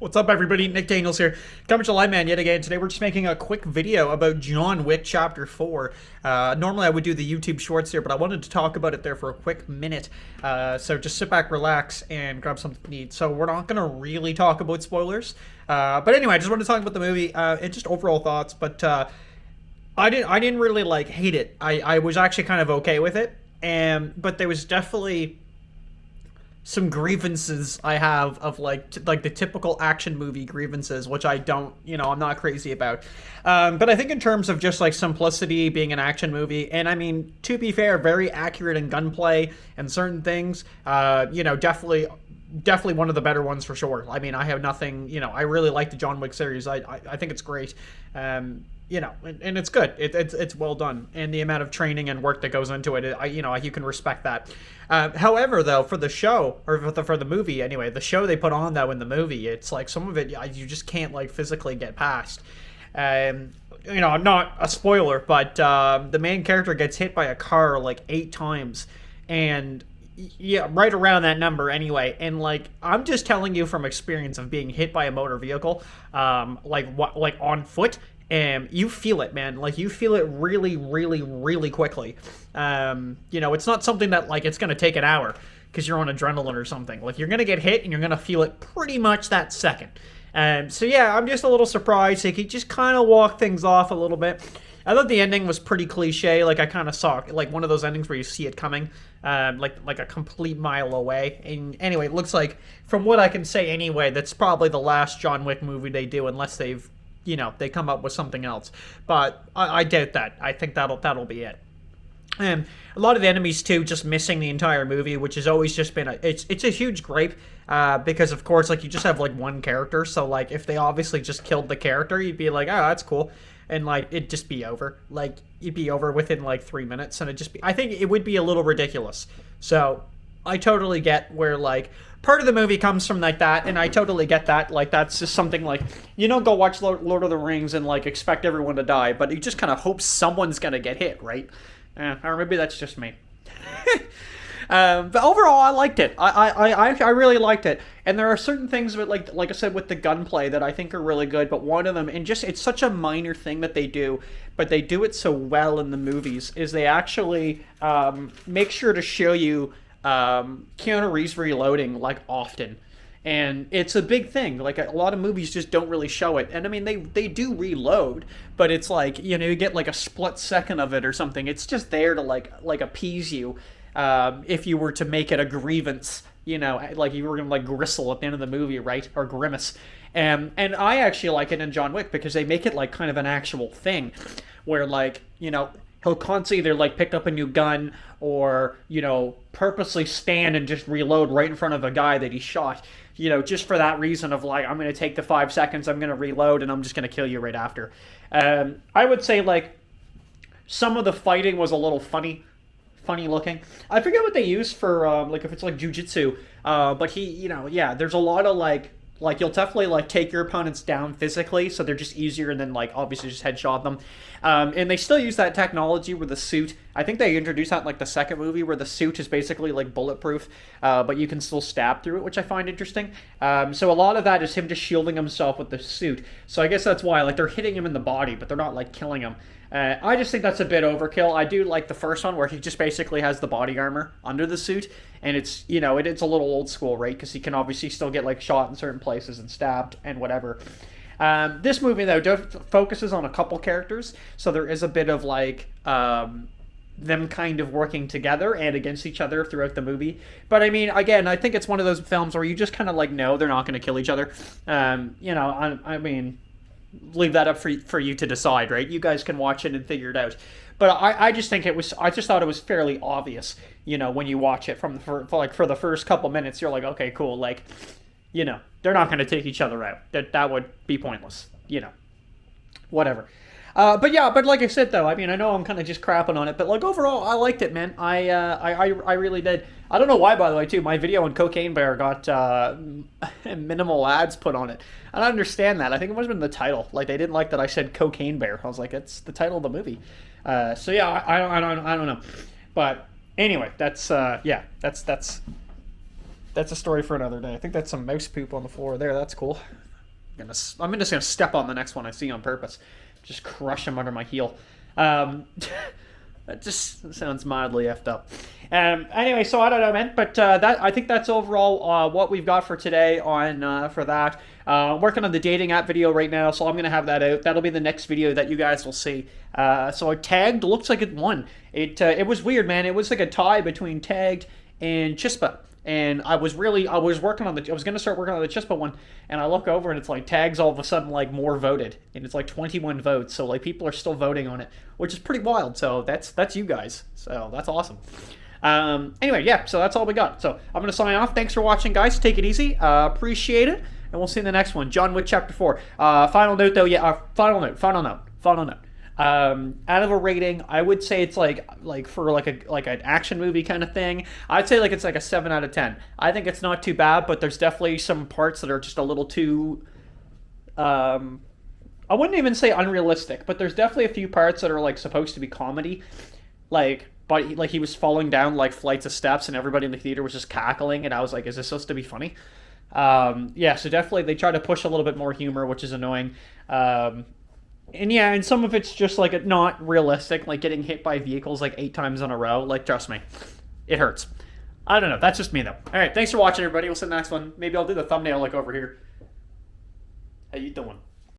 What's up, everybody? Nick Daniels here, coming to Live Man yet again. Today we're just making a quick video about John Wick Chapter 4. Normally I would do the YouTube shorts here, but I wanted to talk about it there for a quick minute. So just sit back, relax, and grab something to eat. So we're not going to really talk about spoilers. But anyway, I just wanted to talk about the movie and just overall thoughts. But I didn't really hate it. I was actually kind of okay with it. But there was definitely some grievances I have of like the typical action movie grievances, which I don't, I'm not crazy about. But I think in terms of just like simplicity, being an action movie, and I mean, to be fair, very accurate in gunplay and certain things, definitely one of the better ones for sure. I mean, I have nothing, I really like the John Wick series. I think it's great. And it's good. It's well done, and the amount of training and work that goes into it, you can respect that. However, though, for the show, or for the movie anyway, the show they put on though in the movie, it's like some of it you just can't physically get past. Not a spoiler, but the main character gets hit by a car 8 times, and yeah, right around that number anyway. And I'm just telling you from experience of being hit by a motor vehicle, on foot. You feel it, man. You feel it really, really, really quickly. It's not something that it's gonna take an hour because you're on adrenaline or something. You're gonna get hit and you're gonna feel it pretty much that second. So yeah, I'm just a little surprised. He just kind of walked things off a little bit. I thought the ending was pretty cliche. I kind of saw one of those endings where you see it coming, like a complete mile away. And anyway, it looks like, from what I can say anyway, that's probably the last John Wick movie they do, unless they've they come up with something else. But I doubt that. I think that'll be it. And a lot of the enemies too, just missing the entire movie, which has always just been it's a huge gripe, because of course you just have one character. So if they obviously just killed the character, you'd be like, oh, that's cool, and it'd just be over. It'd be over within 3 minutes, and I think it would be a little ridiculous. So I totally get where part of the movie comes from that, and I totally get that. That's just something you don't go watch Lord of the Rings and expect everyone to die, but you just kind of hope someone's gonna get hit, right? Or maybe that's just me. But overall, I liked it. I really liked it. And there are certain things with like I said with the gunplay that I think are really good. But one of them, and just it's such a minor thing that they do, but they do it so well in the movies, is they actually make sure to show you Keanu Reeves reloading often. And it's a big thing. A lot of movies just don't really show it. And I mean, they do reload, but it's you get a split second of it or something. It's just there to appease you. If you were to make it a grievance, you were gonna gristle at the end of the movie, right? Or grimace. And I actually like it in John Wick because they make it kind of an actual thing, where he'll constantly either pick up a new gun or purposely stand and just reload right in front of a guy that he shot. Just for that reason of I'm going to take the 5 seconds, I'm going to reload, and I'm just going to kill you right after. I would say some of the fighting was a little funny looking. I forget what they use for if it's jujitsu, but he, there's a lot of you'll definitely take your opponents down physically, so they're just easier, and then obviously just headshot them. And they still use that technology with the suit. I think they introduced that in the second movie, where the suit is basically bulletproof, but you can still stab through it, which I find interesting. So a lot of that is him just shielding himself with the suit. So I guess that's why they're hitting him in the body, but they're not killing him. I just think that's a bit overkill. I do like the first one where he just basically has the body armor under the suit, and it's it's a little old school, right? Because he can obviously still get shot in certain places and stabbed and whatever. This movie though focuses on a couple characters, so there is a bit of them kind of working together and against each other throughout the movie. But I mean, again, I think it's one of those films where you just kind of know they're not going to kill each other. I mean, leave that up for you to decide, right? You guys can watch it and figure it out. But I just think I just thought it was fairly obvious, when you watch it for the first couple minutes, you're like, okay, cool, they're not going to take each other out. That would be pointless, whatever. But like I said though, I mean, I know I'm kind of just crapping on it, but overall, I liked it, man. I really did. I don't know why, by the way, too. My video on Cocaine Bear got minimal ads put on it. I don't understand that. I think it must have been the title. They didn't like that I said Cocaine Bear. I was like, it's the title of the movie. So yeah, I don't know. But anyway, that's a story for another day. I think that's some mouse poop on the floor there. That's cool. I'm just gonna step on the next one I see on purpose. Just crush him under my heel. That just sounds mildly effed up. Anyway, so I don't know, man, but I think that's overall what we've got for today on for that. Working on the dating app video right now, so I'm gonna have that out. That'll be the next video that you guys will see. So I tagged. Looks like it won. It was weird, man. It was like a tie between tagged and Chispa. And I was gonna start working on the Chispa one, and I look over and it's like tags all of a sudden like more voted, and it's like 21 votes. So like people are still voting on it, which is pretty wild. So that's you guys. So that's awesome. Anyway, yeah. So that's all we got. So I'm gonna sign off. Thanks for watching, guys. Take it easy. Appreciate it, and we'll see you in the next one. John Wick Chapter 4. Final note though. Yeah. Final note. Out of a rating, I would say it's like for like an action movie kind of thing, I'd say like it's like a 7 out of 10. I think it's not too bad, but there's definitely some parts that are just a little too I wouldn't even say unrealistic, but there's definitely a few parts that are like supposed to be comedy, but he was falling down like flights of steps and everybody in the theater was just cackling, and I was like, is this supposed to be funny? Yeah, so definitely they try to push a little bit more humor, which is annoying. And yeah, and some of it's just like not realistic, like getting hit by vehicles like 8 times in a row. Like, trust me, it hurts. I don't know. That's just me though. All right, thanks for watching, everybody. We'll see you in the next one. Maybe I'll do the thumbnail like over here. How you doing?